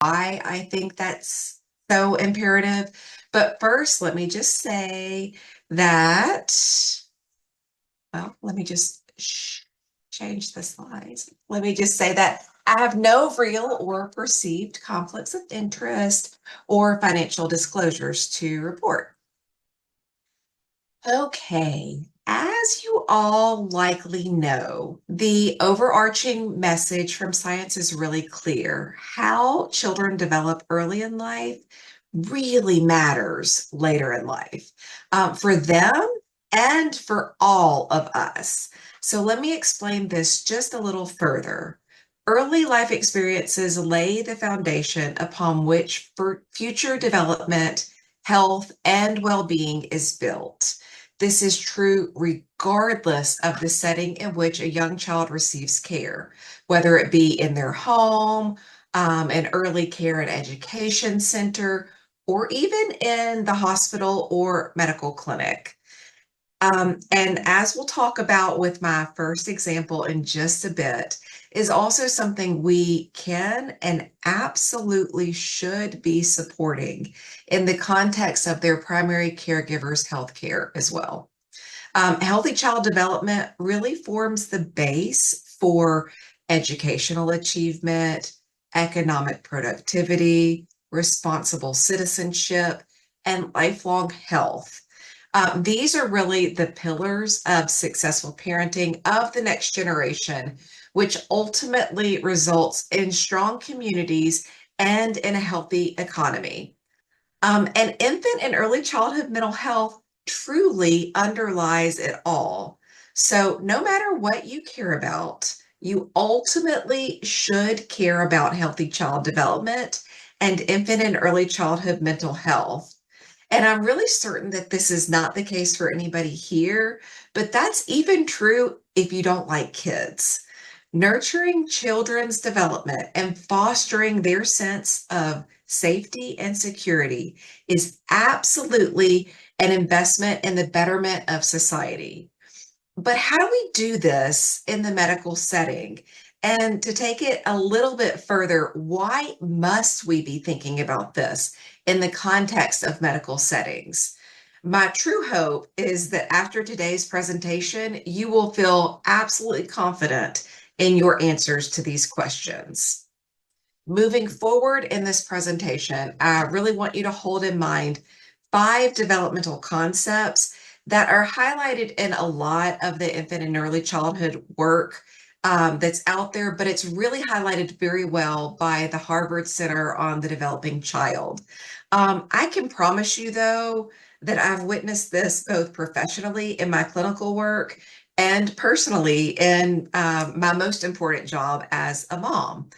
I think that's so imperative. But first, let me just say that, well, let me just change the slides. Let me just say that I have no real or perceived conflicts of interest or financial disclosures to report. Okay, as you all likely know, the overarching message from science is really clear. How children develop early in life really matters later in life, for them and for all of us. So let me explain this just a little further. Early life experiences lay the foundation upon which for future development, health, and well-being is built. This is true regardless of the setting in which a young child receives care, whether it be in their home, an early care and education center, or even in the hospital or medical clinic. And as we'll talk about with my first example in just a bit, is also something we can and absolutely should be supporting in the context of their primary caregiver's healthcare as well. Healthy child development really forms the base for educational achievement, economic productivity, responsible citizenship, and lifelong health. These are really the pillars of successful parenting of the next generation, which ultimately results in strong communities and in a healthy economy. And infant and early childhood mental health truly underlies it all. So, no matter what you care about, you ultimately should care about healthy child development and infant and early childhood mental health. And I'm really certain that this is not the case for anybody here, but that's even true if you don't like kids. Nurturing children's development and fostering their sense of safety and security is absolutely an investment in the betterment of society. But how do we do this in the medical setting? And to take it a little bit further, why must we be thinking about this in the context of medical settings? My true hope is that after today's presentation, you will feel absolutely confident in your answers to these questions. Moving forward in this presentation, I really want you to hold in mind 5 developmental concepts that are highlighted in a lot of the infant and early childhood work that's out there, but it's really highlighted very well by the Harvard Center on the Developing Child. I can promise you, though, that I've witnessed this both professionally in my clinical work and personally in my most important job as a mom.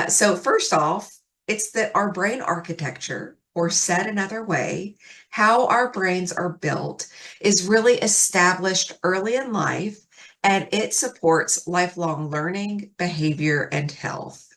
So first off, it's that our brain architecture, or said another way, how our brains are built, is really established early in life, and it supports lifelong learning, behavior, and health.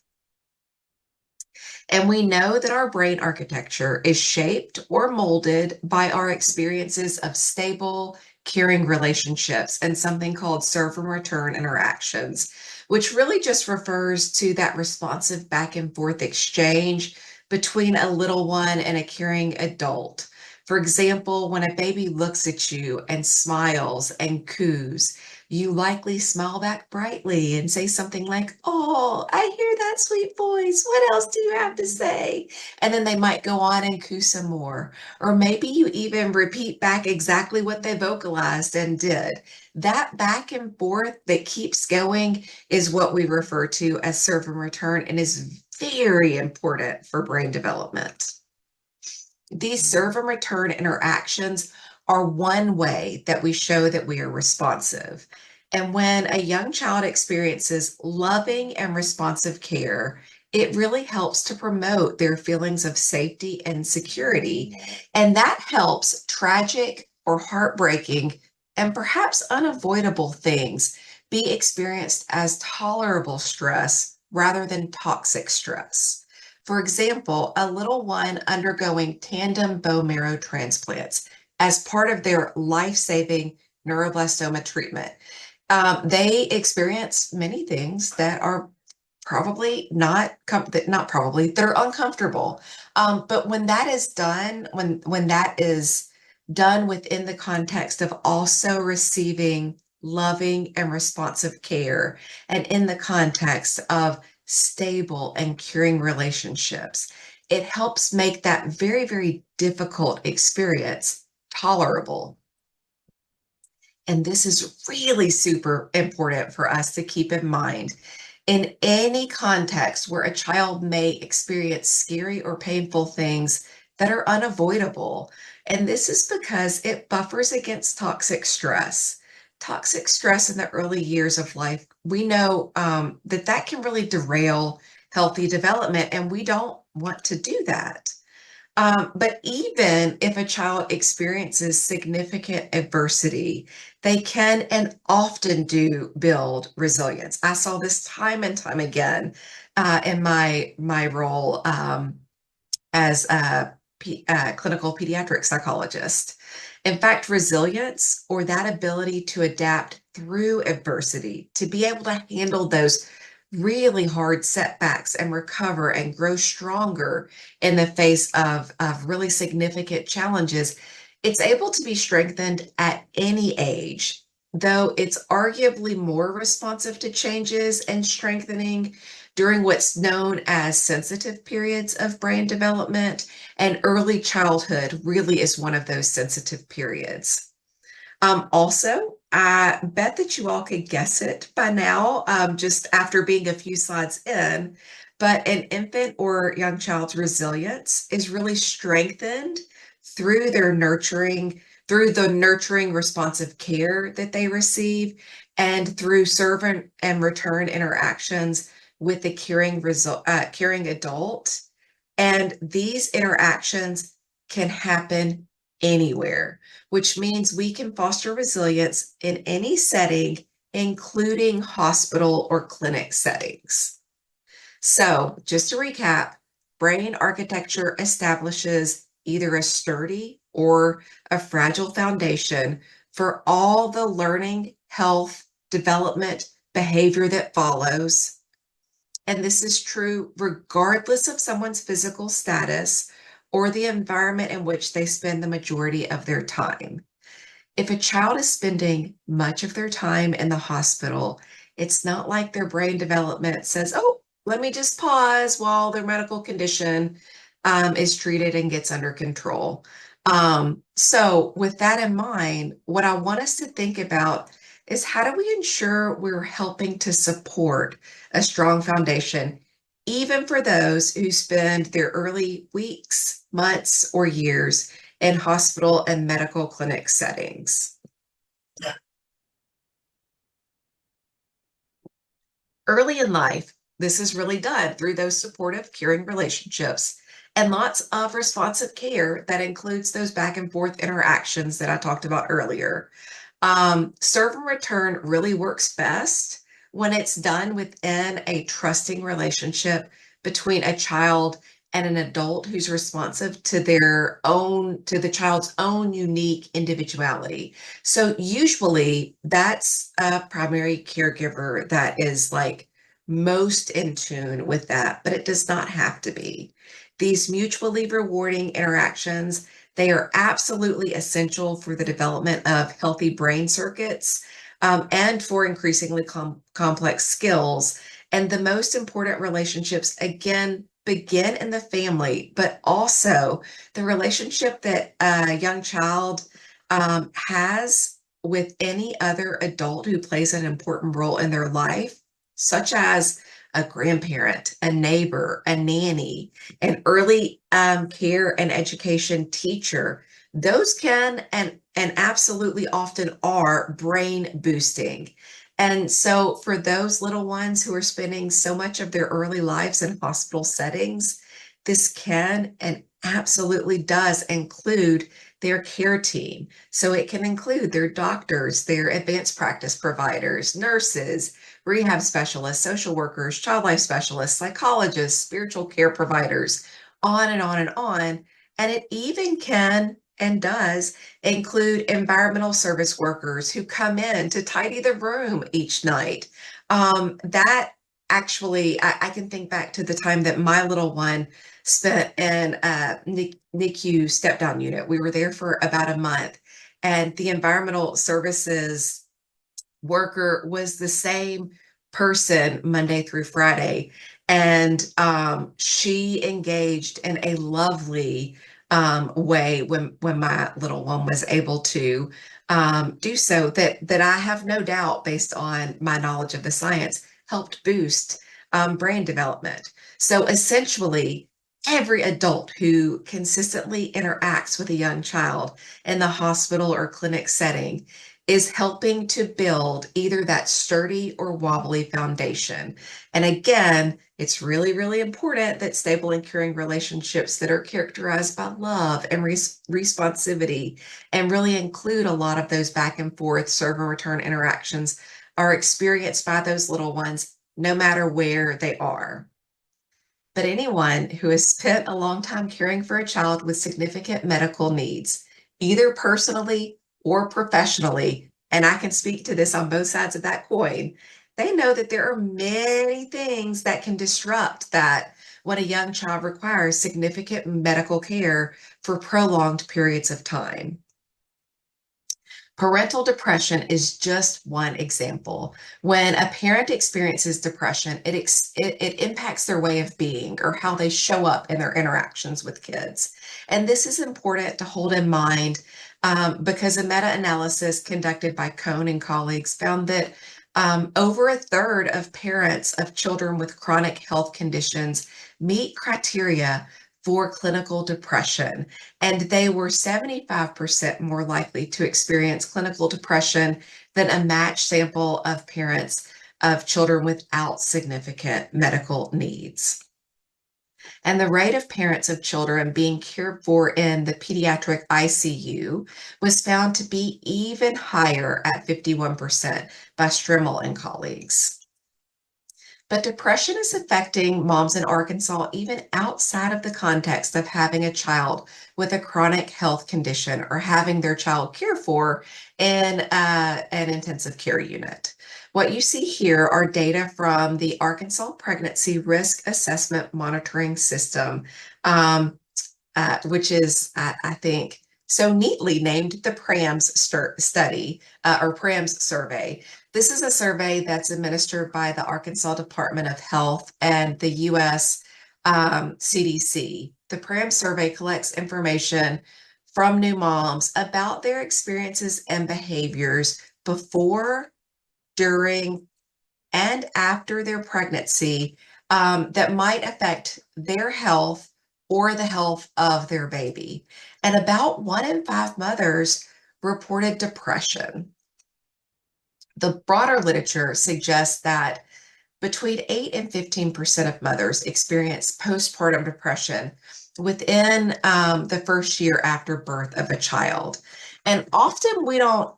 And we know that our brain architecture is shaped or molded by our experiences of stable, caring relationships and something called serve and return interactions, which really just refers to that responsive back and forth exchange between a little one and a caring adult. For example, when a baby looks at you and smiles and coos, you likely smile back brightly and say something like, "Oh, I hear that sweet voice. What else do you have to say?" And then they might go on and coo some more. Or maybe you even repeat back exactly what they vocalized and did. That back and forth that keeps going is what we refer to as serve and return and is very important for brain development. These serve and return interactions are one way that we show that we are responsive. And when a young child experiences loving and responsive care, it really helps to promote their feelings of safety and security. And that helps tragic or heartbreaking and perhaps unavoidable things be experienced as tolerable stress rather than toxic stress. For example, a little one undergoing tandem bone marrow transplants as part of their life-saving neuroblastoma treatment. They experience many things that are probably not probably, they're uncomfortable. But when that is done, when that is done within the context of also receiving loving and responsive care, and in the context of stable and curing relationships, it helps make that very, very difficult experience tolerable. And this is really super important for us to keep in mind. In any context where a child may experience scary or painful things that are unavoidable, and this is because it buffers against toxic stress. Toxic stress in the early years of life, we know that that can really derail healthy development, and we don't want to do that. But even if a child experiences significant adversity, they can and often do build resilience. I saw this time and time again in my role as a clinical pediatric psychologist. In fact, resilience, or that ability to adapt through adversity, to be able to handle those really hard setbacks and recover and grow stronger in the face of really significant challenges, it's able to be strengthened at any age, though it's arguably more responsive to changes and strengthening during what's known as sensitive periods of brain development. And early childhood really is one of those sensitive periods. Also, I bet that you all could guess it by now, just after being a few slides in, but an infant or young child's resilience is really strengthened through through the nurturing, responsive care that they receive, and through servant and return interactions with the caring adult. And these interactions can happen anywhere, which means we can foster resilience in any setting, including hospital or clinic settings. So, just to recap, brain architecture establishes either a sturdy or a fragile foundation for all the learning, health, development, behavior that follows. And this is true regardless of someone's physical status or the environment in which they spend the majority of their time. If a child is spending much of their time in the hospital, it's not like their brain development says, oh, let me just pause while their medical condition is treated and gets under control. So, with that in mind, what I want us to think about is how do we ensure we're helping to support a strong foundation, even for those who spend their early weeks, months, or years in hospital and medical clinic settings. Early in life, this is really done through those supportive, caring relationships and lots of responsive care that includes those back and forth interactions that I talked about earlier. Serve and return really works best when it's done within a trusting relationship between a child and an adult who's responsive to to the child's own unique individuality. So usually that's a primary caregiver that is like most in tune with that, but it does not have to be. These mutually rewarding interactions, they are absolutely essential for the development of healthy brain circuits, and for increasingly complex skills. And the most important relationships, again, begin in the family, but also the relationship that a young child has with any other adult who plays an important role in their life, such as a grandparent, a neighbor, a nanny, an early care and education teacher. Those can and absolutely often are brain boosting. And so for those little ones who are spending so much of their early lives in hospital settings, this can and absolutely does include their care team. So it can include their doctors, their advanced practice providers, nurses, rehab specialists, social workers, child life specialists, psychologists, spiritual care providers, on and on and on. And it even can and does include environmental service workers who come in to tidy the room each night. That Actually, I can think back to the time that my little one spent in a NICU step down unit. We were there for about a month, and the environmental services worker was the same person Monday through Friday. And she engaged in a lovely way when my little one was able to do so, that I have no doubt, based on my knowledge of the science, helped boost brain development. So essentially, every adult who consistently interacts with a young child in the hospital or clinic setting is helping to build either that sturdy or wobbly foundation. And again, it's really, really important that stable and caring relationships that are characterized by love and responsivity and really include a lot of those back and forth serve and return interactions are experienced by those little ones, no matter where they are. But anyone who has spent a long time caring for a child with significant medical needs, either personally or professionally, and I can speak to this on both sides of that coin, they know that there are many things that can disrupt that when a young child requires significant medical care for prolonged periods of time. Parental depression is just one example. When a parent experiences depression, it impacts their way of being or how they show up in their interactions with kids. And this is important to hold in mind because a meta-analysis conducted by Cohn and colleagues found that over a third of parents of children with chronic health conditions meet criteria for clinical depression, and they were 75% more likely to experience clinical depression than a matched sample of parents of children without significant medical needs. And the rate of parents of children being cared for in the pediatric ICU was found to be even higher at 51% by Strimmel and colleagues. But depression is affecting moms in Arkansas even outside of the context of having a child with a chronic health condition or having their child cared for in an intensive care unit. What you see here are data from the Arkansas Pregnancy Risk Assessment Monitoring System, which is, I think, so neatly named the PRAMS study or PRAMS survey. This is a survey that's administered by the Arkansas Department of Health and the U.S. CDC. The PRAMS survey collects information from new moms about their experiences and behaviors before, during, and after their pregnancy that might affect their health or the health of their baby. And about 1 in 5 mothers reported depression. The broader literature suggests that between 8 and 15% of mothers experience postpartum depression within the first year after birth of a child. And often we don't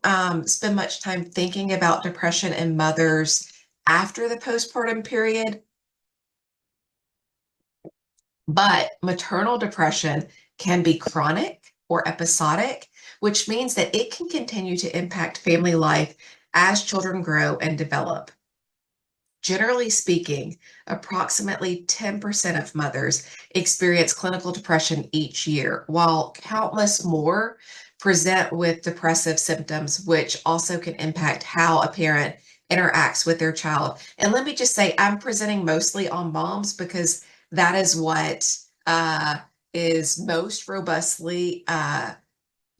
spend much time thinking about depression in mothers after the postpartum period, but maternal depression can be chronic or episodic, which means that it can continue to impact family life as children grow and develop. Generally speaking, approximately 10% of mothers experience clinical depression each year, while countless more present with depressive symptoms, which also can impact how a parent interacts with their child. And let me just say, I'm presenting mostly on moms because that is what is most robustly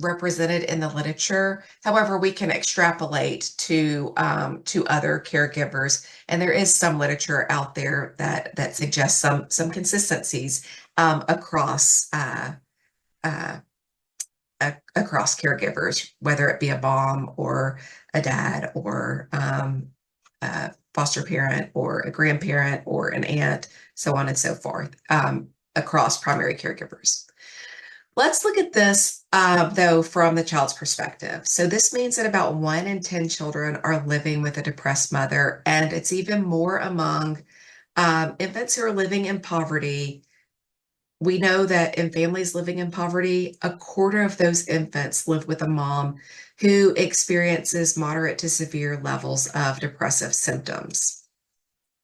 represented in the literature. However, we can extrapolate to other caregivers, and there is some literature out there that suggests some consistencies across across caregivers, whether it be a mom or a dad or a foster parent or a grandparent or an aunt, so on and so forth, across primary caregivers. Let's look at this, though, from the child's perspective. So this means that about 1 in 10 children are living with a depressed mother, and it's even more among infants who are living in poverty. We know that in families living in poverty, a quarter of those infants live with a mom who experiences moderate to severe levels of depressive symptoms.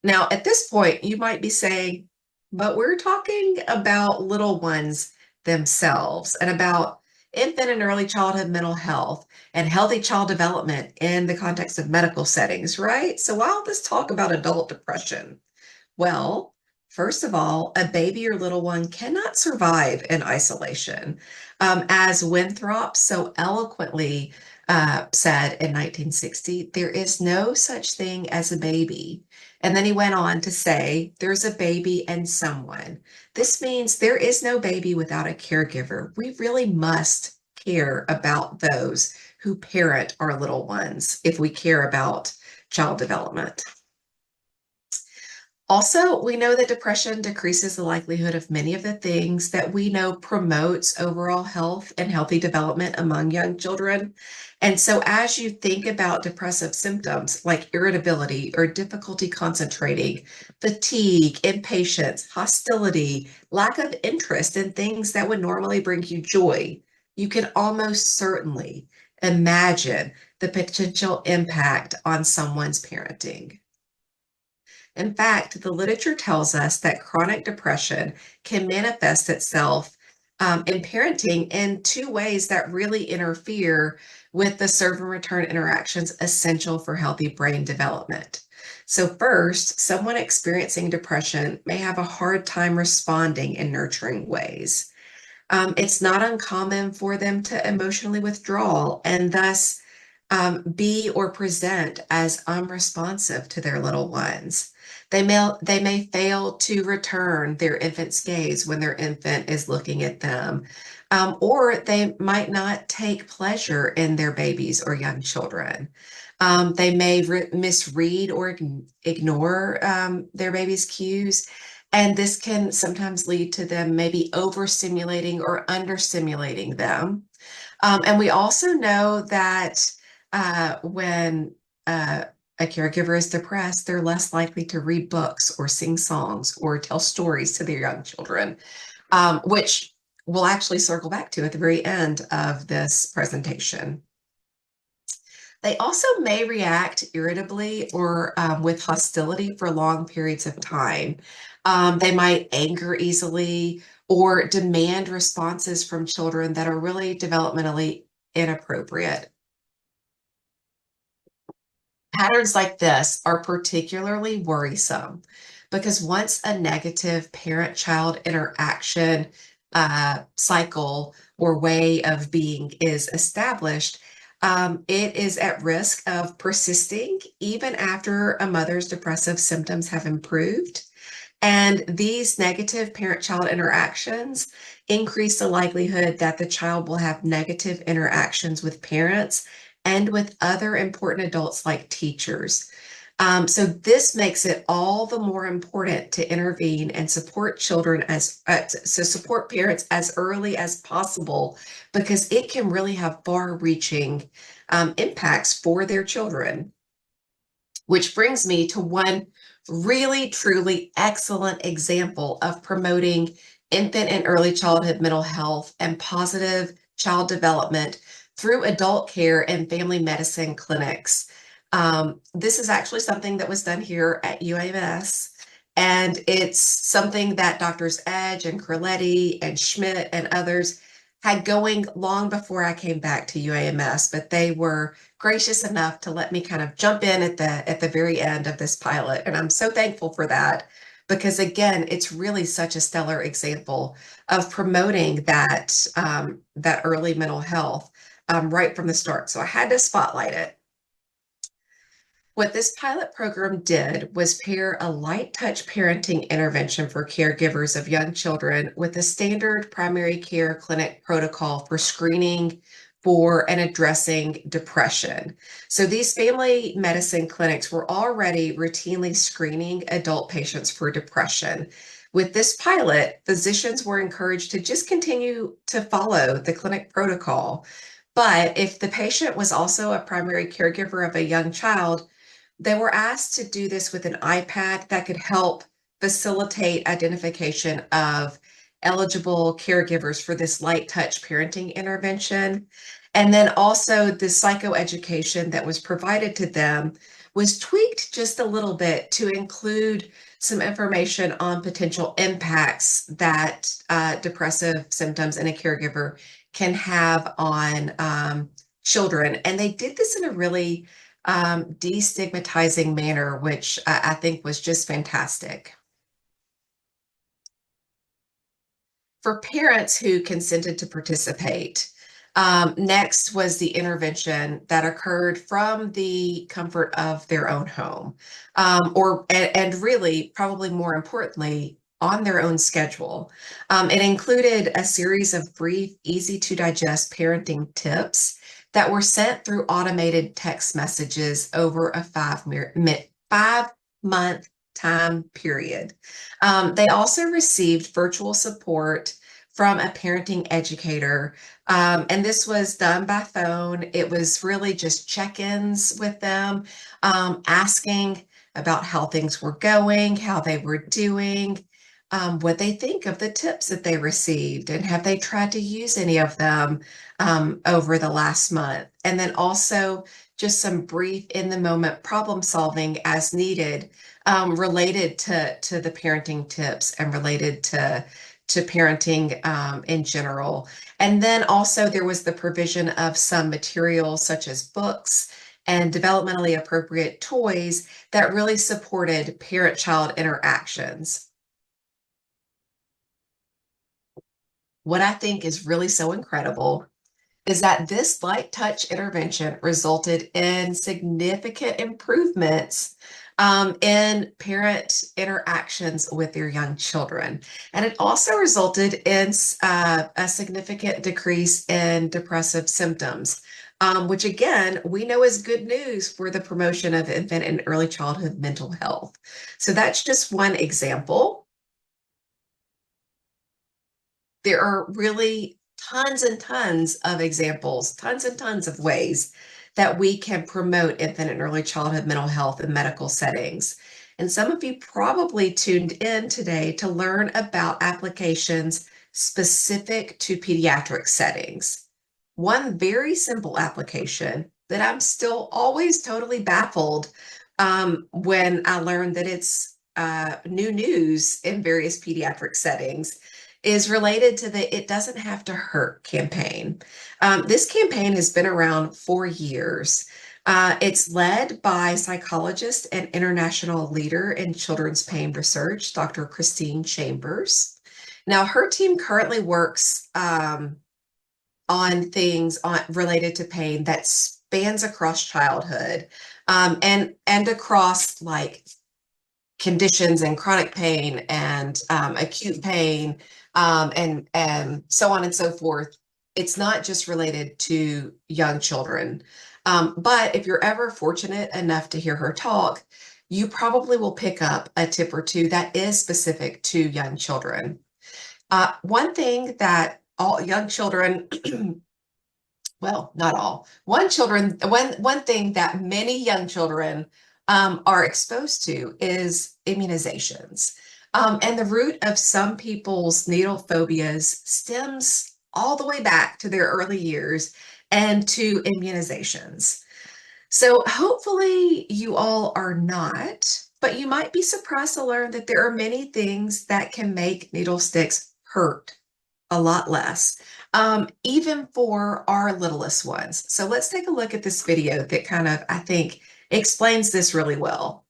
Now, at this point, you might be saying, but we're talking about little ones themselves and about infant and early childhood mental health and healthy child development in the context of medical settings, right? So why all this talk about adult depression? Well, first of all, a baby or little one cannot survive in isolation. As Winthrop so eloquently said in 1960, there is no such thing as a baby. And then he went on to say, there's a baby and someone. This means there is no baby without a caregiver. We really must care about those who parent our little ones if we care about child development. Also, we know that depression decreases the likelihood of many of the things that we know promotes overall health and healthy development among young children. And so as you think about depressive symptoms like irritability or difficulty concentrating, fatigue, impatience, hostility, lack of interest in things that would normally bring you joy, you can almost certainly imagine the potential impact on someone's parenting. In fact, the literature tells us that chronic depression can manifest itself in parenting in two ways that really interfere with the serve and return interactions essential for healthy brain development. So, first, someone experiencing depression may have a hard time responding in nurturing ways. It's not uncommon for them to emotionally withdraw and thus be or present as unresponsive to their little ones. They may fail to return their infant's gaze when their infant is looking at them, or they might not take pleasure in their babies or young children. They may misread or ignore their baby's cues, and this can sometimes lead to them maybe overstimulating or understimulating them. And we also know that when a caregiver is depressed, they're less likely to read books or sing songs or tell stories to their young children, which we'll actually circle back to at the very end of this presentation. They also may react irritably or with hostility for long periods of time. They might anger easily or demand responses from children that are really developmentally inappropriate. Patterns like this are particularly worrisome because once a negative parent-child interaction cycle or way of being is established, it is at risk of persisting even after a mother's depressive symptoms have improved. And these negative parent-child interactions increase the likelihood that the child will have negative interactions with parents and with other important adults like teachers. So this makes it all the more important to intervene and support children so support parents as early as possible because it can really have far-reaching impacts for their children. Which brings me to one really, truly excellent example of promoting infant and early childhood mental health and positive child development through adult care and family medicine clinics. This is actually something that was done here at UAMS, and it's something that Doctors Edge and Corletti and Schmidt and others had going long before I came back to UAMS, but they were gracious enough to let me kind of jump in at the very end of this pilot. And I'm so thankful for that because again, it's really such a stellar example of promoting that early mental health right from the start. So I had to spotlight it. What this pilot program did was pair a light touch parenting intervention for caregivers of young children with a standard primary care clinic protocol for screening for and addressing depression. So these family medicine clinics were already routinely screening adult patients for depression. With this pilot, physicians were encouraged to just continue to follow the clinic protocol. But if the patient was also a primary caregiver of a young child, they were asked to do this with an iPad that could help facilitate identification of eligible caregivers for this light touch parenting intervention. And then also the psychoeducation that was provided to them was tweaked just a little bit to include some information on potential impacts that depressive symptoms in a caregiver can have on children. And they did this in a really destigmatizing manner, which I think was just fantastic. For parents who consented to participate, next was the intervention that occurred from the comfort of their own home, and really, probably more importantly, on their own schedule. It included a series of brief, easy to digest parenting tips that were sent through automated text messages over a 5 month time period. They also received virtual support from a parenting educator. And this was done by phone. It was really just check-ins with them, asking about how things were going, how they were doing, what they think of the tips that they received, and have they tried to use any of them over the last month. And then also just some brief in-the-moment problem solving as needed, related to the parenting tips and related to parenting in general. And then also there was the provision of some materials such as books and developmentally appropriate toys that really supported parent-child interactions. What I think is really so incredible is that this light touch intervention resulted in significant improvements in parent interactions with their young children. And it also resulted in a significant decrease in depressive symptoms, which again, we know is good news for the promotion of infant and early childhood mental health. So that's just one example. There are really tons and tons of examples, tons and tons of ways that we can promote infant and early childhood mental health in medical settings. And some of you probably tuned in today to learn about applications specific to pediatric settings. One very simple application that I'm still always totally baffled when I learn that it's new news in various pediatric settings is related to the It Doesn't Have to Hurt campaign. This campaign has been around for years. It's led by psychologist and international leader in children's pain research, Dr. Christine Chambers. Now, her team currently works on things related to pain that spans across childhood, and across like conditions and chronic pain and acute pain, and so on and so forth. It's not just related to young children. But if you're ever fortunate enough to hear her talk, you probably will pick up a tip or two that is specific to young children. One thing that all young children, well, not all, one thing that many young children are exposed to is immunizations. And the root of some people's needle phobias stems all the way back to their early years and to immunizations. So hopefully you all are not, but you might be surprised to learn that there are many things that can make needle sticks hurt a lot less, even for our littlest ones. So let's take a look at this video that kind of, I think, explains this really well.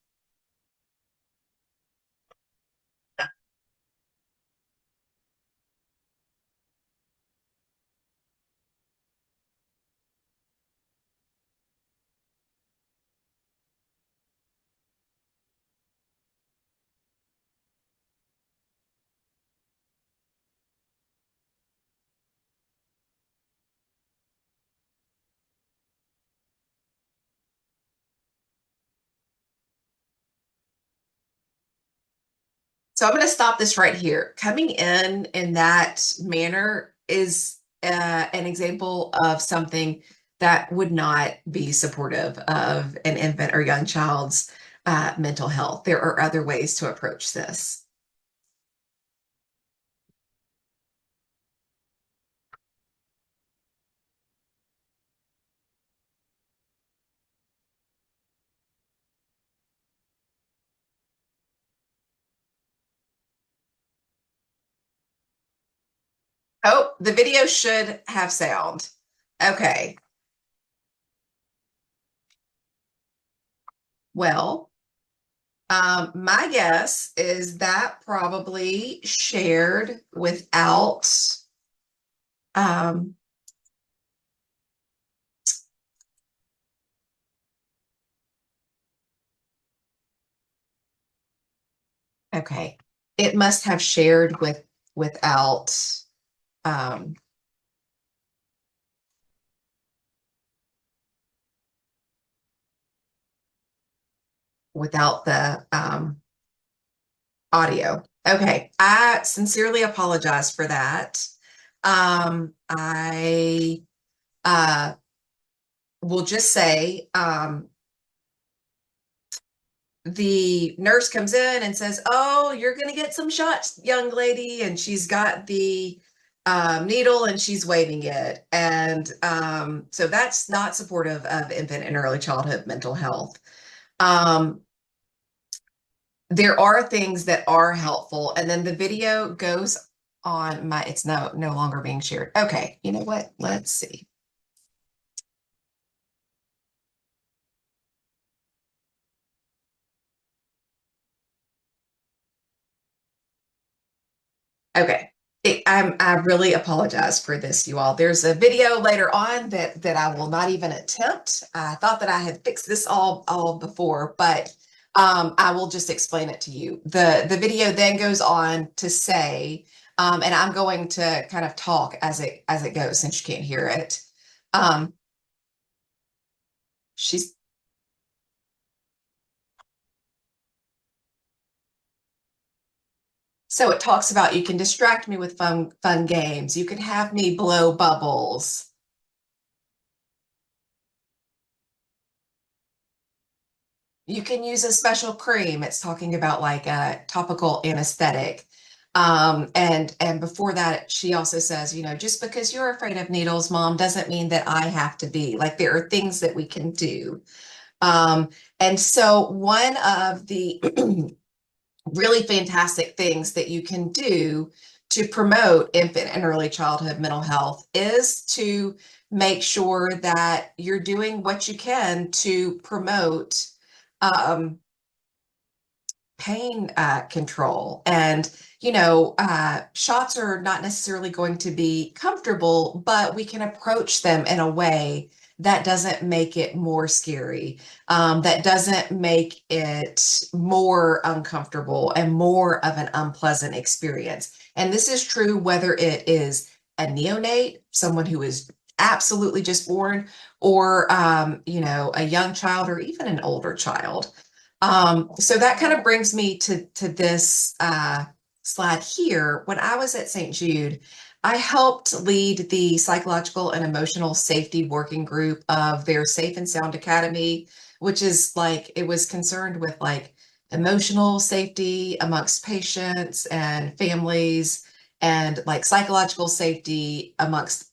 So I'm going to stop this right here. Coming in that manner is an example of something that would not be supportive of an infant or young child's mental health. There are other ways to approach this. Oh, the video should have sound. Okay. Well, my guess is that probably shared without, um, okay. It must have shared without, um, without the, audio. Okay. I sincerely apologize for that. I, uh, will just say, the nurse comes in and says, "Oh, you're going to get some shots, young lady." And she's got the needle and she's waving it. And so that's not supportive of infant and early childhood mental health. Um, there are things that are helpful. And then the video goes on my, it's no longer being shared. Okay, you know what? Let's see. Okay. I really apologize for this, you all. There's a video later on that I will not even attempt. I thought that I had fixed this all before, but I will just explain it to you. The video then goes on to say, and I'm going to kind of talk as it goes since you can't hear it. Um, she's So it talks about you can distract me with fun games. You can have me blow bubbles. You can use a special cream. It's talking about like a topical anesthetic. And before that, she also says, you know, just because you're afraid of needles, mom, doesn't mean that I have to be. Like there are things that we can do. Um, and so one of the really fantastic things that you can do to promote infant and early childhood mental health is to make sure that you're doing what you can to promote um, pain control. And, you know, shots are not necessarily going to be comfortable, but we can approach them in a way that doesn't make it more scary, that doesn't make it more uncomfortable and more of an unpleasant experience. And this is true whether it is a neonate, someone who is absolutely just born, or, you know, a young child or even an older child. So that kind of brings me to this slide here. When I was at St. Jude, I helped lead the psychological and emotional safety working group of their Safe and Sound Academy, which is like it was concerned with like emotional safety amongst patients and families and like psychological safety amongst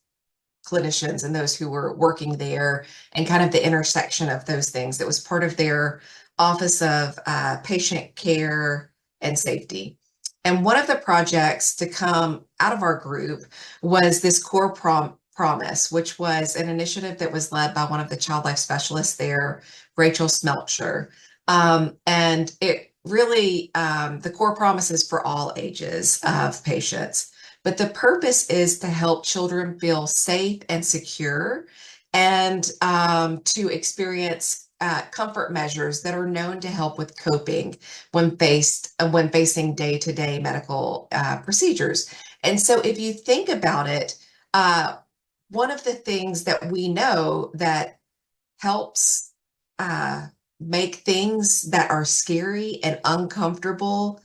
clinicians and those who were working there and kind of the intersection of those things. That was part of their Office of Patient Care and Safety. And one of the projects to come out of our group was this promise, which was an initiative that was led by one of the child life specialists there, Rachel Smelcher. And it really, the core promise is for all ages of patients. But the purpose is to help children feel safe and secure and to experience comfort measures that are known to help with coping when facing day-to-day medical procedures. And so if you think about it, one of the things that we know that helps uh, make things that are scary and uncomfortable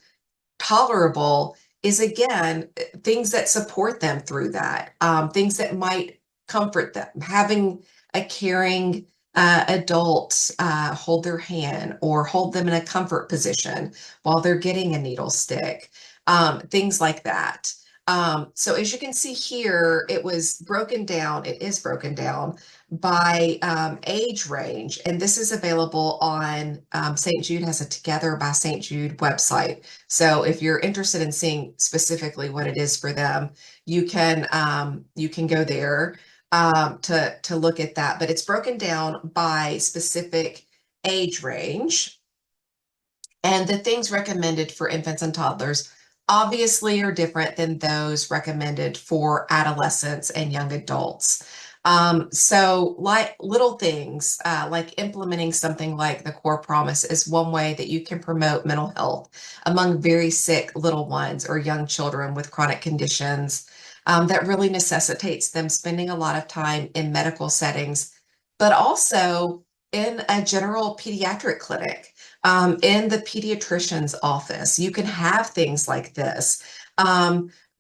tolerable is again things that support them through that, things that might comfort them, having a caring adult hold their hand or hold them in a comfort position while they're getting a needle stick, things like that. So as you can see here, it was broken down, it is broken down by age range, and this is available on St. Jude has a Together by St. Jude website. So if you're interested in seeing specifically what it is for them, you can go there to look at that. But it's broken down by specific age range. And the things recommended for infants and toddlers obviously are different than those recommended for adolescents and young adults. So, like little things, like implementing something like the core promise is one way that you can promote mental health among very sick little ones or young children with chronic conditions that really necessitates them spending a lot of time in medical settings, but also in a general pediatric clinic in the pediatrician's office. You can have things like this.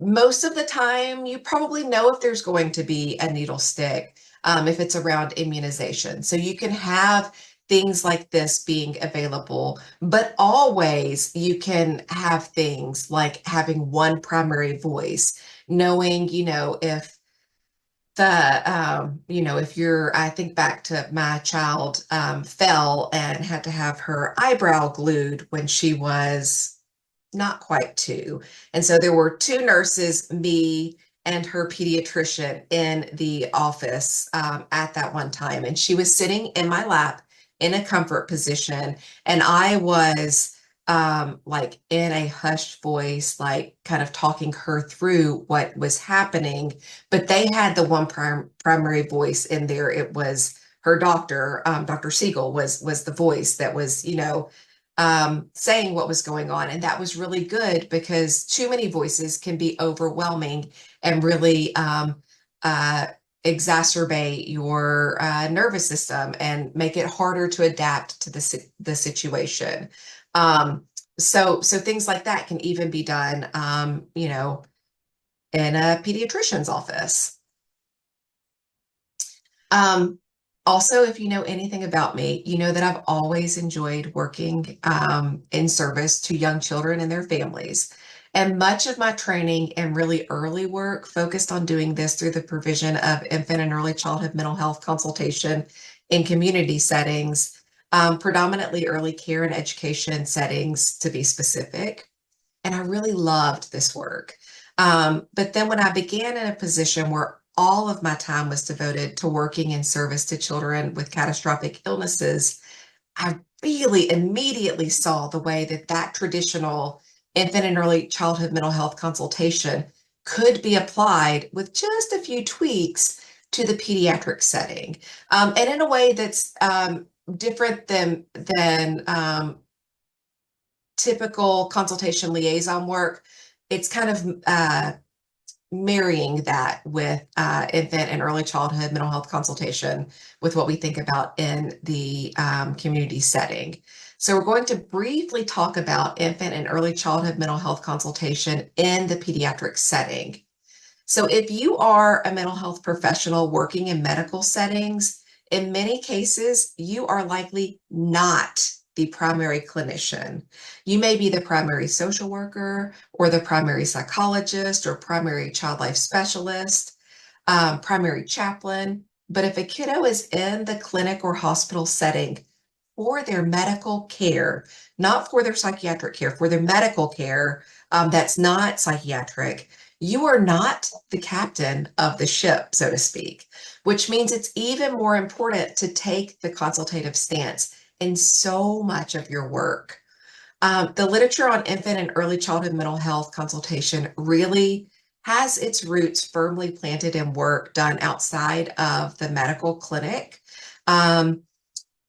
Most of the time, you probably know if there's going to be a needle stick if it's around immunization. So you can have things like this being available, but always you can have things like having one primary voice, knowing, if if I think back to my child fell and had to have her eyebrow glued when she was not quite two. And so there were two nurses, me and her pediatrician in the office at that one time. And she was sitting in my lap in a comfort position. And I was like in a hushed voice, like kind of talking her through what was happening. But they had the one primary voice in there. It was her doctor, Dr. Siegel was the voice that was, saying what was going on. And that was really good because too many voices can be overwhelming and really uh, exacerbate your nervous system and make it harder to adapt to the situation. So things like that can even be done, in a pediatrician's office. Um, Also, if you know anything about me, you know that I've always enjoyed working in service to young children and their families. And much of my training and really early work focused on doing this through the provision of infant and early childhood mental health consultation in community settings, predominantly early care and education settings to be specific. And I really loved this work. But then when I began in a position where all of my time was devoted to working in service to children with catastrophic illnesses, I really immediately saw the way that that traditional infant and early childhood mental health consultation could be applied with just a few tweaks to the pediatric setting, and in a way that's different than typical consultation liaison work. It's kind of marrying that with infant and early childhood mental health consultation with what we think about in the community setting. So we're going to briefly talk about infant and early childhood mental health consultation in the pediatric setting. So if you are a mental health professional working in medical settings, in many cases, you are likely not the primary clinician. You may be the primary social worker or the primary psychologist or primary child life specialist, primary chaplain. But if a kiddo is in the clinic or hospital setting for their medical care, not for their psychiatric care, for their medical care that's not psychiatric, you are not the captain of the ship, so to speak, which means it's even more important to take the consultative stance in so much of your work. The literature on infant and early childhood mental health consultation really has its roots firmly planted in work done outside of the medical clinic.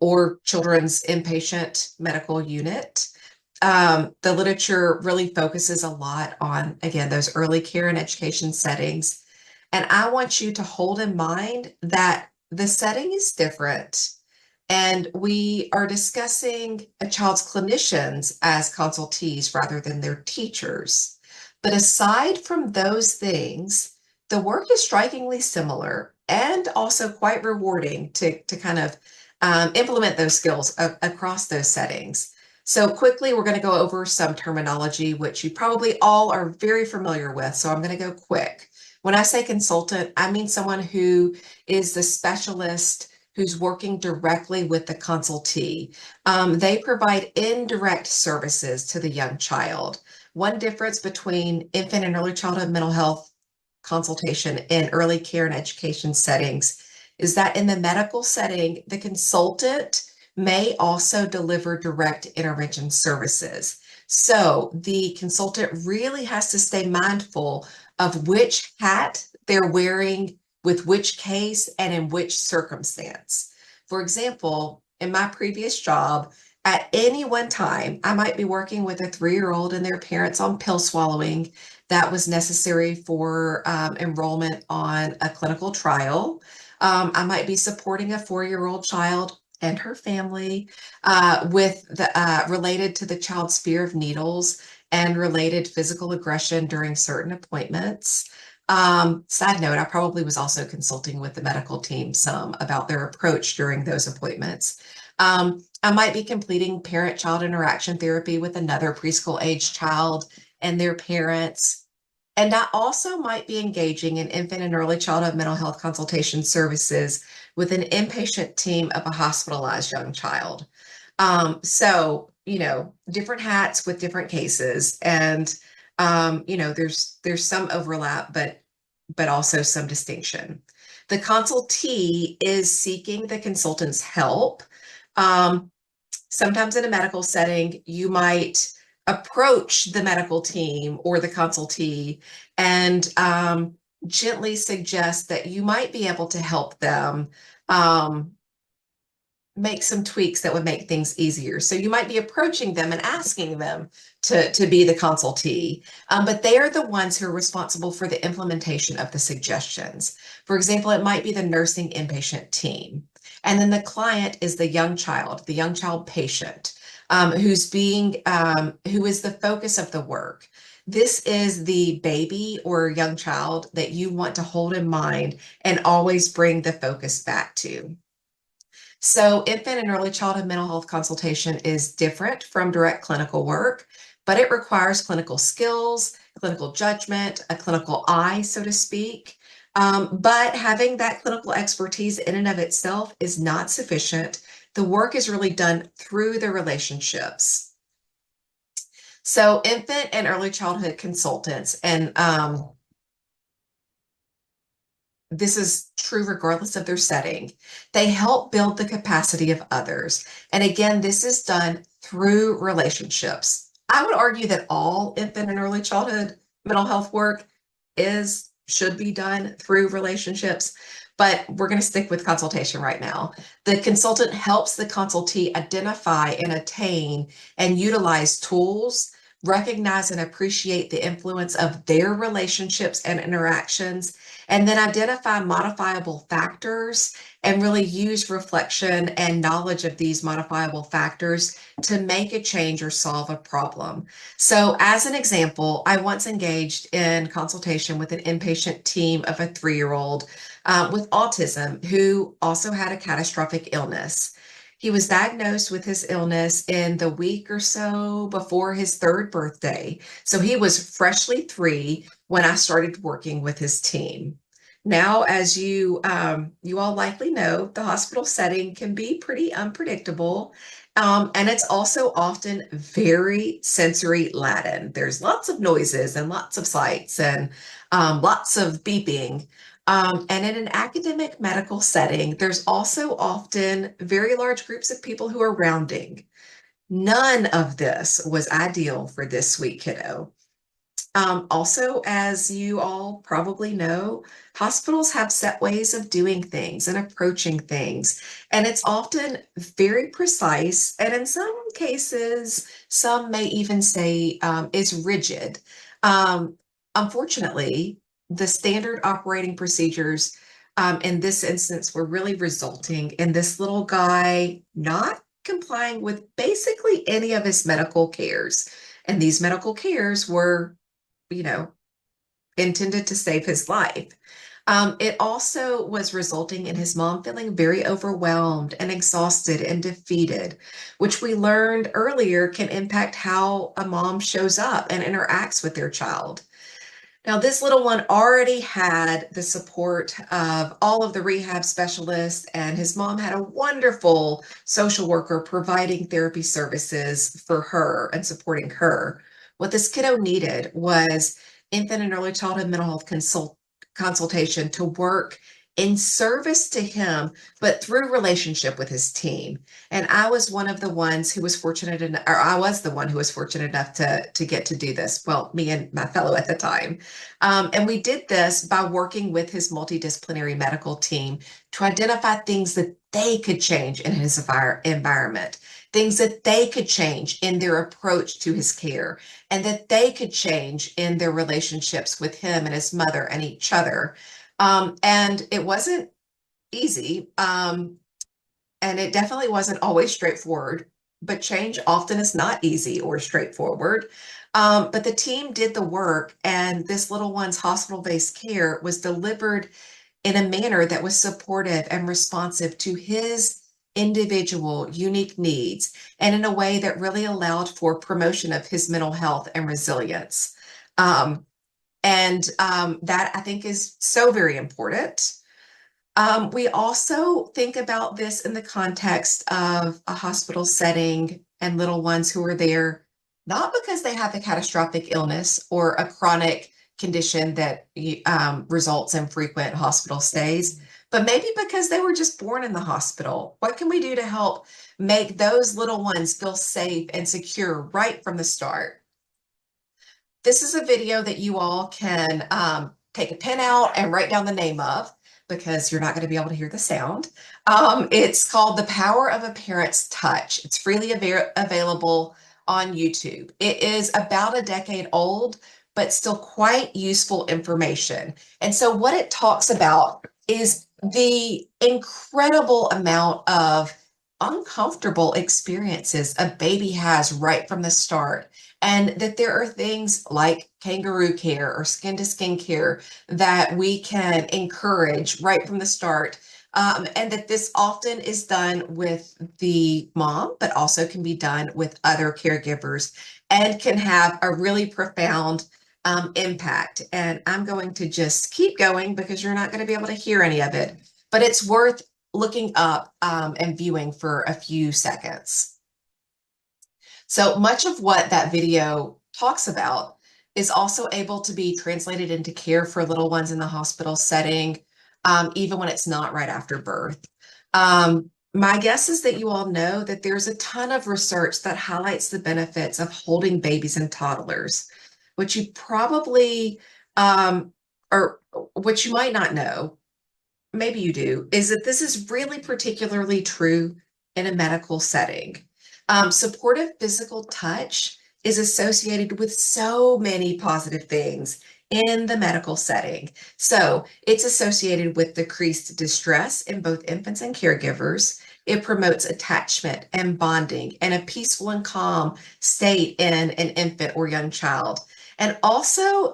Or children's inpatient medical unit. The literature really focuses a lot on, again, those early care and education settings. And I want you to hold in mind that the setting is different. And we are discussing a child's clinicians as consultees rather than their teachers. But aside from those things, the work is strikingly similar and also quite rewarding to kind of implement those skills across those settings. So quickly, we're going to go over some terminology, which you probably all are very familiar with. So I'm going to go quick. When I say consultant, I mean someone who is the specialist who's working directly with the consultee. They provide indirect services to the young child. One difference between infant and early childhood mental health consultation in early care and education settings is that in the medical setting, the consultant may also deliver direct intervention services. So the consultant really has to stay mindful of which hat they're wearing with which case and in which circumstance. For example, in my previous job, at any one time, I might be working with a 3-year-old and their parents on pill swallowing that was necessary for enrollment on a clinical trial. I might be supporting a 4-year-old child and her family with the related to the child's fear of needles and related physical aggression during certain appointments. Side note, I probably was also consulting with the medical team some about their approach during those appointments. I might be completing parent-child interaction therapy with another preschool age child and their parents. And I also might be engaging in infant and early childhood mental health consultation services with an inpatient team of a hospitalized young child. Different hats with different cases, and there's some overlap, but also some distinction. The consultee is seeking the consultant's help. Um, Sometimes in a medical setting, you might approach the medical team or the consultee and gently suggest that you might be able to help them um, make some tweaks that would make things easier. So you might be approaching them and asking them to be the consultee, but they are the ones who are responsible for the implementation of the suggestions. For example, it might be the nursing inpatient team. And then the client is the young child patient, who is the focus of the work. This is the baby or young child that you want to hold in mind and always bring the focus back to. So infant and early childhood mental health consultation is different from direct clinical work, but it requires clinical skills, clinical judgment, a clinical eye, so to speak. But having that clinical expertise in and of itself is not sufficient. The work is really done through the relationships. So infant and early childhood consultants, and this is true regardless of their setting. They help build the capacity of others. And again, this is done through relationships. I would argue that all infant and early childhood mental health work should be done through relationships, but we're going to stick with consultation right now. The consultant helps the consultee identify and attain and utilize tools, recognize and appreciate the influence of their relationships and interactions, and then identify modifiable factors and really use reflection and knowledge of these modifiable factors to make a change or solve a problem. So as an example, I once engaged in consultation with an inpatient team of a 3-year-old with autism who also had a catastrophic illness. He was diagnosed with his illness in the week or so before his 3rd birthday. So he was freshly 3 when I started working with his team. Now, as you all likely know, the hospital setting can be pretty unpredictable, and it's also often very sensory laden. There's lots of noises and lots of sights and lots of beeping. And in an academic medical setting, there's also often very large groups of people who are rounding. None of this was ideal for this sweet kiddo. Also, as you all probably know, hospitals have set ways of doing things and approaching things, and it's often very precise, and in some cases, some may even say is rigid. Unfortunately, the standard operating procedures in this instance were really resulting in this little guy not complying with basically any of his medical cares. And these medical cares were, you know, intended to save his life. It also was resulting in his mom feeling very overwhelmed and exhausted and defeated, which we learned earlier can impact how a mom shows up and interacts with their child. Now, this little one already had the support of all of the rehab specialists, and his mom had a wonderful social worker providing therapy services for her and supporting her. What this kiddo needed was infant and early childhood mental health consultation to work in service to him, but through relationship with his team. And I was one of the ones who was fortunate enough, or I was the one who was fortunate enough to get to do this. Well, me and my fellow at the time. And we did this by working with his multidisciplinary medical team to identify things that they could change in his environment, things that they could change in their approach to his care, and that they could change in their relationships with him and his mother and each other. And it wasn't easy. And it definitely wasn't always straightforward, but change often is not easy or straightforward. But the team did the work, and this little one's hospital-based care was delivered in a manner that was supportive and responsive to his individual unique needs, and in a way that really allowed for promotion of his mental health and resilience. That I think is so very important. We also think about this in the context of a hospital setting and little ones who are there, not because they have a catastrophic illness or a chronic condition that results in frequent hospital stays, but maybe because they were just born in the hospital. What can we do to help make those little ones feel safe and secure right from the start? This is a video that you all can take a pen out and write down the name of, because you're not going to be able to hear the sound. It's called The Power of a Parent's Touch. It's freely available on YouTube. It is about a decade old, but still quite useful information. And so what it talks about is the incredible amount of uncomfortable experiences a baby has right from the start, and that there are things like kangaroo care or skin to skin care that we can encourage right from the start. And that this often is done with the mom, but also can be done with other caregivers and can have a really profound impact. And I'm going to just keep going because you're not going to be able to hear any of it, but it's worth looking up and viewing for a few seconds. So much of what that video talks about is also able to be translated into care for little ones in the hospital setting, even when it's not right after birth. My guess is that you all know that there's a ton of research that highlights the benefits of holding babies and toddlers. What you probably, or what you might not know, maybe you do, is that this is really particularly true in a medical setting. Supportive physical touch is associated with so many positive things in the medical setting. So it's associated with decreased distress in both infants and caregivers. It promotes attachment and bonding and a peaceful and calm state in an infant or young child. And also,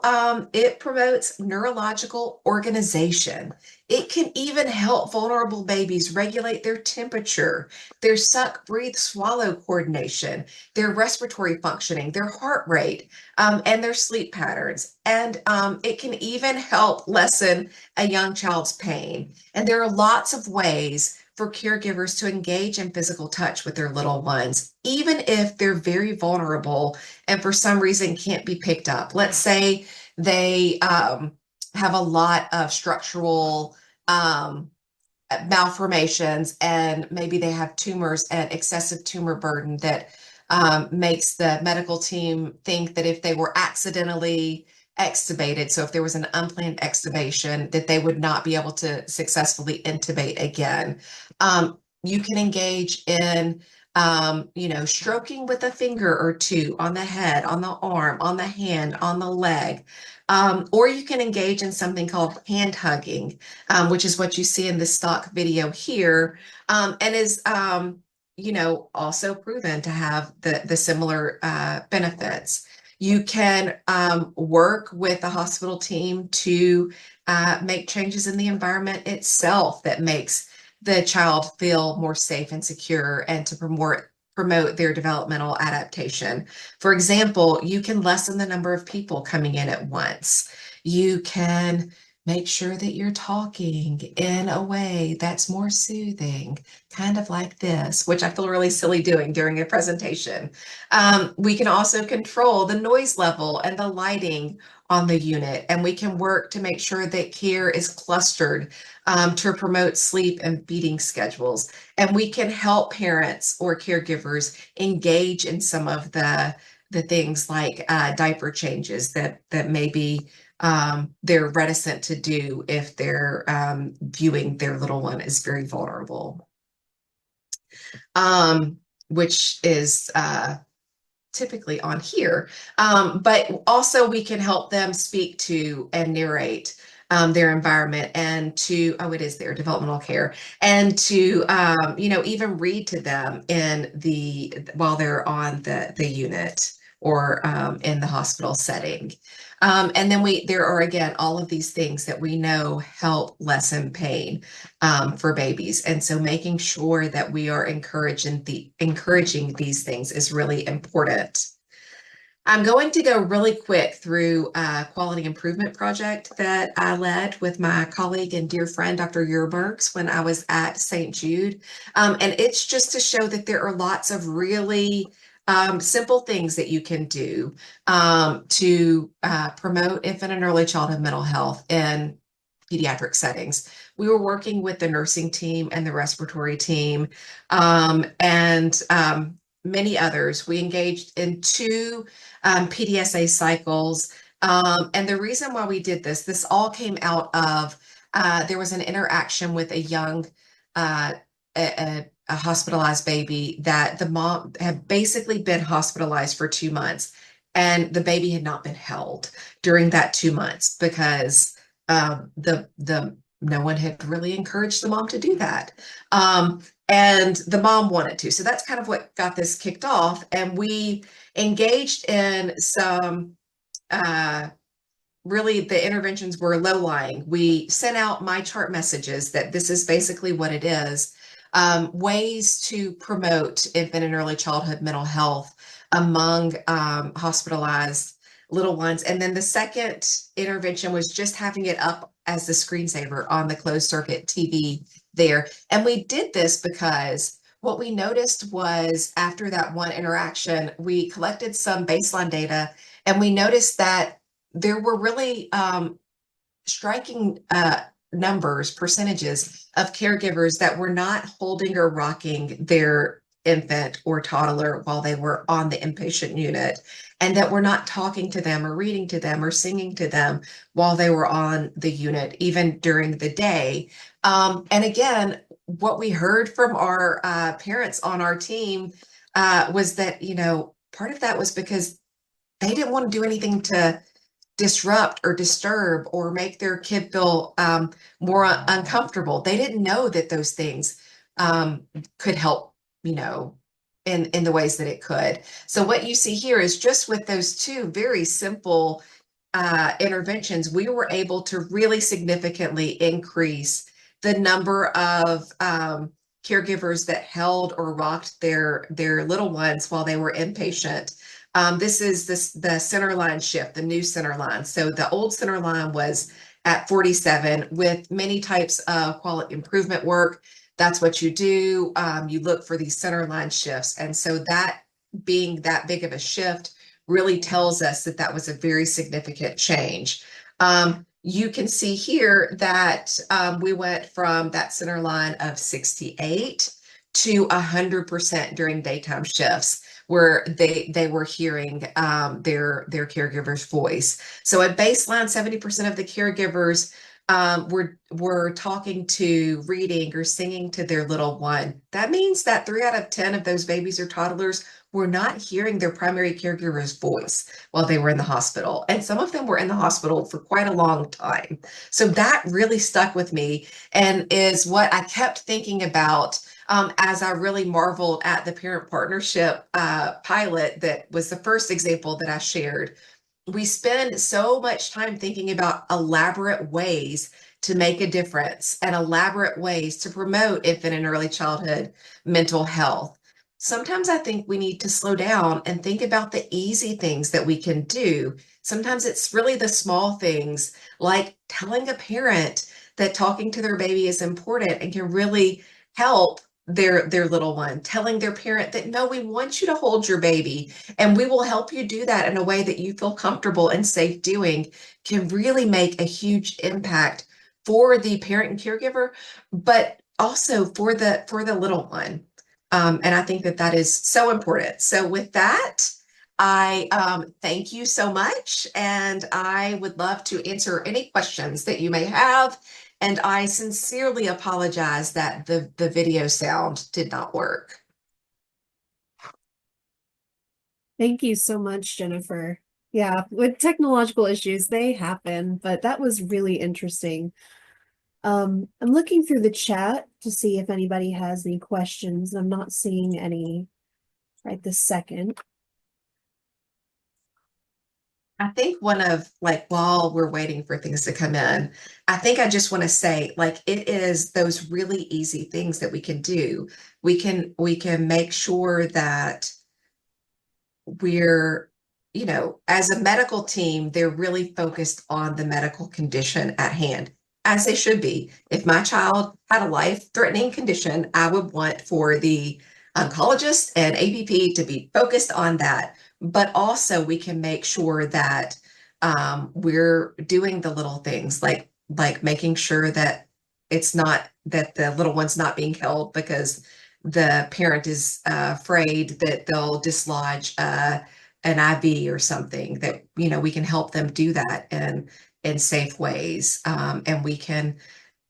it promotes neurological organization. It can even help vulnerable babies regulate their temperature, their suck, breathe, swallow coordination, their respiratory functioning, their heart rate, and their sleep patterns. And it can even help lessen a young child's pain. And there are lots of ways for caregivers to engage in physical touch with their little ones, even if they're very vulnerable and for some reason can't be picked up. Let's say they have a lot of structural malformations, and maybe they have tumors and excessive tumor burden that makes the medical team think that if they were accidentally extubated, so if there was an unplanned extubation, that they would not be able to successfully intubate again. You can engage in stroking with a finger or two on the head, on the arm, on the hand, on the leg. Or you can engage in something called hand hugging, which is what you see in the stock video here, and is also proven to have the similar benefits. You can work with the hospital team to make changes in the environment itself that makes the child feel more safe and secure and to promote their developmental adaptation. For example, you can lessen the number of people coming in at once. You can make sure that you're talking in a way that's more soothing, kind of like this, which I feel really silly doing during a presentation. We can also control the noise level and the lighting on the unit, and we can work to make sure that care is clustered to promote sleep and feeding schedules. And we can help parents or caregivers engage in some of the things like diaper changes that maybe they're reticent to do if they're viewing their little one as very vulnerable, um, which is typically on here. But also we can help them speak to and narrate their environment and to, oh, it is their developmental care, and to, even read to them while they're on the unit or in the hospital setting. And then there are, again, all of these things that we know help lessen pain for babies. And so making sure that we are encouraging these things is really important. I'm going to go really quick through a quality improvement project that I led with my colleague and dear friend, Dr. Yerbergs, when I was at St. Jude. And it's just to show that there are lots of really simple things that you can do to promote infant and early childhood mental health in pediatric settings. We were working with the nursing team and the respiratory team and many others. We engaged in two PDSA cycles. And the reason why we did this all came out of there was an interaction with a young, a hospitalized baby that the mom had basically been hospitalized for 2 months, and the baby had not been held during that 2 months because the no one had really encouraged the mom to do that. And the mom wanted to. So that's kind of what got this kicked off. And we engaged in some really the interventions were low lying. We sent out my chart messages that this is basically what it is. Ways to promote infant and early childhood mental health among hospitalized little ones. And then the second intervention was just having it up as the screensaver on the closed circuit TV there. And we did this because what we noticed was after that one interaction, we collected some baseline data and we noticed that there were really striking percentages of caregivers that were not holding or rocking their infant or toddler while they were on the inpatient unit, and that were not talking to them or reading to them or singing to them while they were on the unit, even during the day. And again, what we heard from our parents on our team was that, part of that was because they didn't want to do anything to disrupt or disturb or make their kid feel more uncomfortable. They didn't know that those things could help, in the ways that it could. So what you see here is just with those two very simple interventions, we were able to really significantly increase the number of caregivers that held or rocked their little ones while they were inpatient. This is the center line shift, the new center line. So the old center line was at 47 with many types of quality improvement work. That's what you do. You look for these center line shifts. And so that being that big of a shift really tells us that that was a very significant change. You can see here that we went from that center line of 68 to 100% during daytime shifts, where they were hearing their caregiver's voice. So at baseline, 70% of the caregivers were talking to, reading, or singing to their little one. That means that 3 out of 10 of those babies or toddlers were not hearing their primary caregiver's voice while they were in the hospital. And some of them were in the hospital for quite a long time. So that really stuck with me and is what I kept thinking about as I really marveled at the parent partnership pilot that was the first example that I shared. we spend so much time thinking about elaborate ways to make a difference and elaborate ways to promote infant and early childhood mental health. Sometimes I think we need to slow down and think about the easy things that we can do. Sometimes it's really the small things, like telling a parent that talking to their baby is important and can really help their little one, telling their parent that no, we want you to hold your baby and we will help you do that in a way that you feel comfortable and safe doing, can really make a huge impact for the parent and caregiver, but also for the little one. And I think that that is so important. So with that, I thank you so much, and I would love to answer any questions that you may have. And I sincerely apologize that the video sound did not work. Thank you so much, Jennifer. Yeah, with technological issues, they happen, but that was really interesting. I'm looking through the chat to see if anybody has any questions. I'm not seeing any right this second. I think one of like while we're waiting for things to come in, I think I just want to say like it is those really easy things that we can do. We can make sure that we're, as a medical team, they're really focused on the medical condition at hand, as they should be. If my child had a life-threatening condition, I would want for the oncologist and APP to be focused on that. But also, we can make sure that we're doing the little things like making sure that it's not that the little one's not being held because the parent is afraid that they'll dislodge an IV or something, that we can help them do that in safe ways, and we can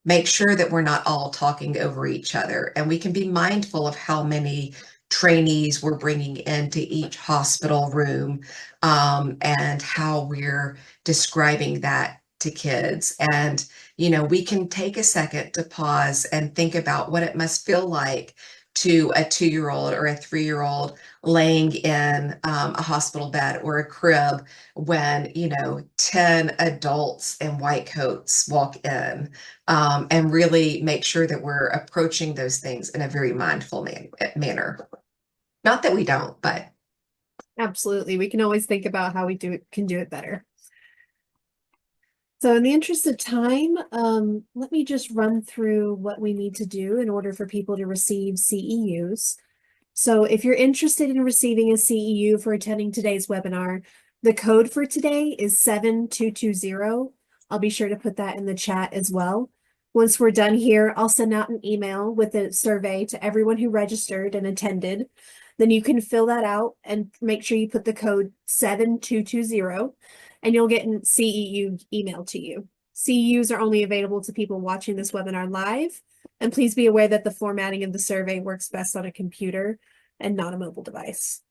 make sure that we're not all talking over each other, and we can be mindful of how many trainees we're bringing into each hospital room, and how we're describing that to kids. And we can take a second to pause and think about what it must feel like to a 2-year old or a 3-year old laying in a hospital bed or a crib when 10 adults in white coats walk in, and really make sure that we're approaching those things in a very mindful manner. Not that we don't, but Absolutely. We can always think about how can do it better. So in the interest of time, let me just run through what we need to do in order for people to receive CEUs. So if you're interested in receiving a CEU for attending today's webinar, the code for today is 7220. I'll be sure to put that in the chat as well. Once we're done here, I'll send out an email with a survey to everyone who registered and attended. Then you can fill that out and make sure you put the code 7220 and you'll get an CEU emailed to you. CEUs are only available to people watching this webinar live. And please be aware that the formatting of the survey works best on a computer and not a mobile device.